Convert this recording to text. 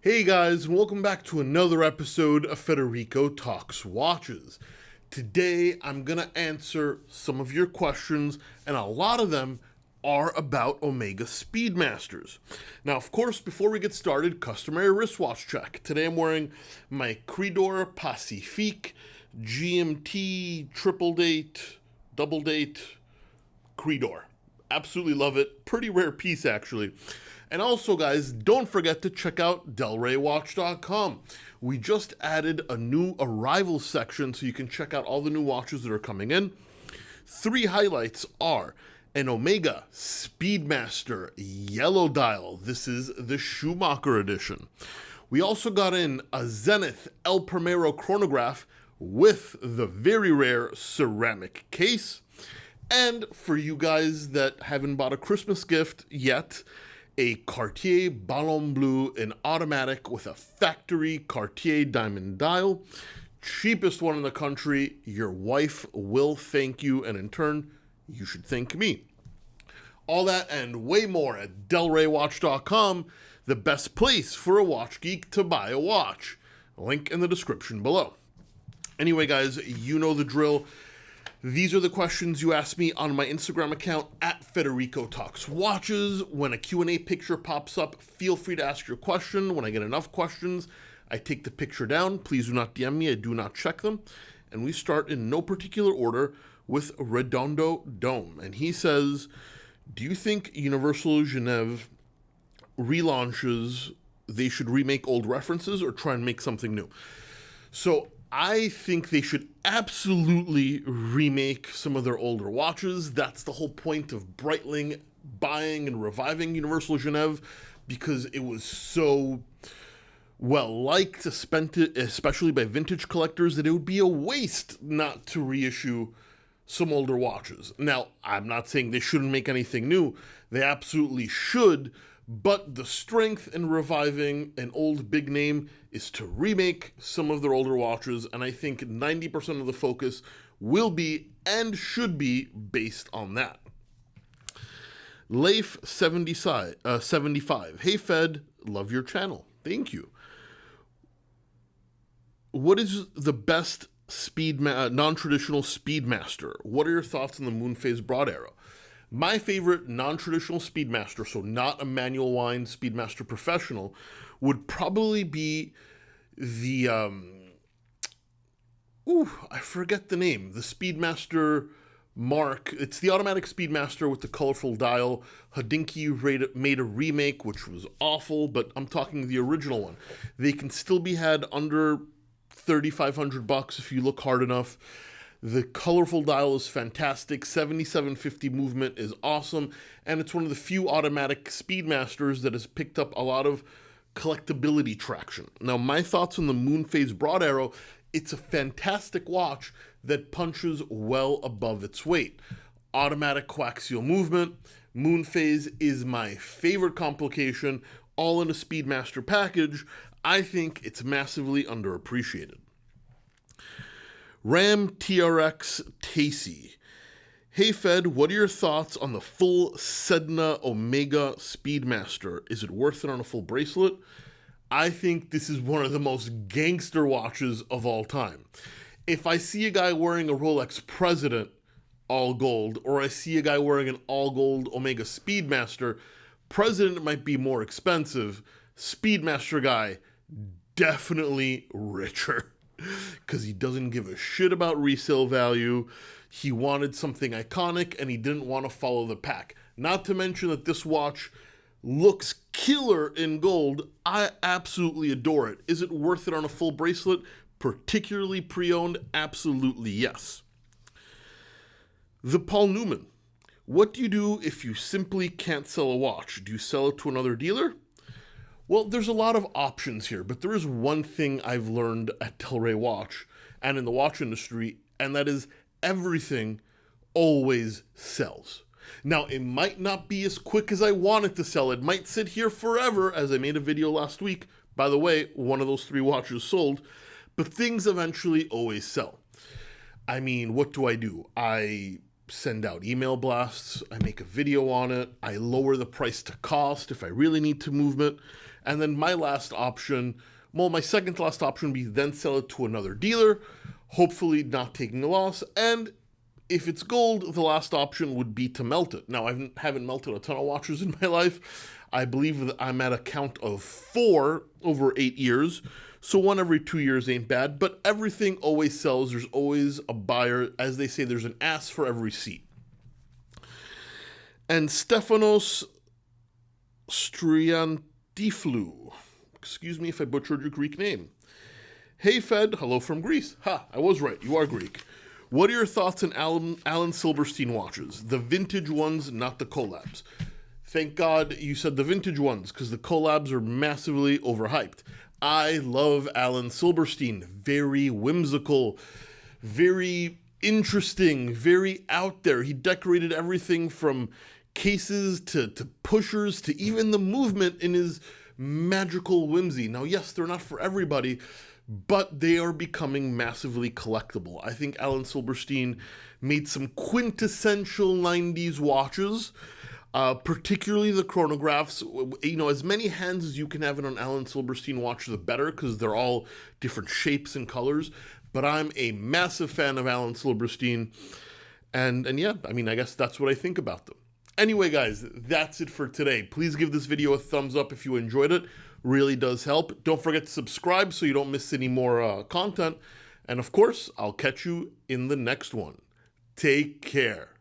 Hey guys, and welcome back to another episode of Federico Talks Watches. Today I'm going to answer some of your questions, and a lot of them are about Omega Speedmasters. Now, of course, before we get started, customary wristwatch check. Today I'm wearing my Credor Pacifique GMT triple date, double date Credor. Absolutely love it. Pretty rare piece, actually. And also, guys, don't forget to check out delraywatch.com. We just added a new arrival section so you can check out all the new watches that are coming in. 3 highlights are an Omega Speedmaster yellow dial. This is the Schumacher edition. We also got in a Zenith El Primero chronograph with the very rare ceramic case. And for you guys that haven't bought a Christmas gift yet, a Cartier Ballon Bleu, an automatic with a factory Cartier diamond dial. Cheapest one in the country. Your wife will thank you, and in turn, you should thank me. All that and way more at delraywatch.com, the best place for a watch geek to buy a watch. Link in the description below. Anyway, guys, you know the drill. These are the questions you ask me on my Instagram account at Federico Talks Watches. When a Q&A picture pops up, feel free to ask your question. When I get enough questions, I take the picture down. Please do not DM me. I do not check them. And we start in no particular order with Redondo Dome. And he says, do you think Universal Genève relaunches, they should remake old references or try and make something new? So I think they should absolutely remake some of their older watches. That's the whole point of Breitling buying and reviving Universal Genève, because it was so well liked, especially by vintage collectors, that it would be a waste not to reissue some older watches. Now, I'm not saying they shouldn't make anything new. They absolutely should. But the strength in reviving an old big name is to remake some of their older watches, and I think 90% of the focus will be and should be based on that. Leif 75. Hey Fed, love your channel. Thank you. What is the best non-traditional Speedmaster? What are your thoughts on the Moonphase broad arrow? My favorite non-traditional Speedmaster, so not a manual wind Speedmaster Professional, would probably be the, I forget the name, the Speedmaster Mark. It's the automatic Speedmaster with the colorful dial. Hodinkee made a remake, which was awful, but I'm talking the original one. They can still be had under $3,500 if you look hard enough. The colorful dial is fantastic, 7750 movement is awesome, and it's one of the few automatic Speedmasters that has picked up a lot of collectability traction. Now, my thoughts on the Moonphase broad arrow, it's a fantastic watch that punches well above its weight. Automatic coaxial movement, Moonphase is my favorite complication, all in a Speedmaster package. I think it's massively underappreciated. Ram TRX Tacey. Hey Fed, what are your thoughts on the full Sedna Omega Speedmaster? Is it worth it on a full bracelet? I think this is one of the most gangster watches of all time. If I see a guy wearing a Rolex President all gold, or I see a guy wearing an all gold Omega Speedmaster, President might be more expensive. Speedmaster guy, definitely richer. Because he doesn't give a shit about resale value. He wanted something iconic, and he didn't want to follow the pack. Not to mention that this watch looks killer in gold. I absolutely adore it. Is it worth it on a full bracelet? Particularly pre-owned? Absolutely yes. The Paul Newman. What do you do if you simply can't sell a watch? Do you sell it to another dealer? Well, there's a lot of options here, but there is one thing I've learned at Delray Watch and in the watch industry, and that is everything always sells. Now, it might not be as quick as I want it to sell. It might sit here forever, as I made a video last week. By the way, one of those 3 watches sold, but things eventually always sell. I mean, what do? I send out email blasts, I make a video on it, I lower the price to cost if I really need to move it, And then my last option, well, my second to last option would be then sell it to another dealer, hopefully not taking a loss. And if it's gold, the last option would be to melt it. Now, I haven't melted a ton of watches in my life. I believe that I'm at a count of 4 over 8 years. So 1 every 2 years ain't bad, but everything always sells. There's always a buyer. As they say, there's an ass for every seat. And Stefanos Striantiflou, excuse me if I butchered your Greek name. Hey Fed, hello from Greece. Ha, I was right, you are Greek. What are your thoughts on Alan Silberstein watches? The vintage ones, not the collabs. Thank God you said the vintage ones, because the collabs are massively overhyped. I love Alan Silberstein. Very whimsical, very interesting, very out there. He decorated everything from cases to pushers to even the movement in his magical whimsy. Now, yes, they're not for everybody, but they are becoming massively collectible. I think Alan Silberstein made some quintessential 90s watches, particularly the chronographs. You know, as many hands as you can have in an Alan Silberstein watch, the better, because they're all different shapes and colors. But I'm a massive fan of Alan Silberstein, and yeah, I mean, I guess that's what I think about them. Anyway, guys, that's it for today. Please give this video a thumbs up if you enjoyed it. Really does help. Don't forget to subscribe so you don't miss any more content. And of course, I'll catch you in the next one. Take care.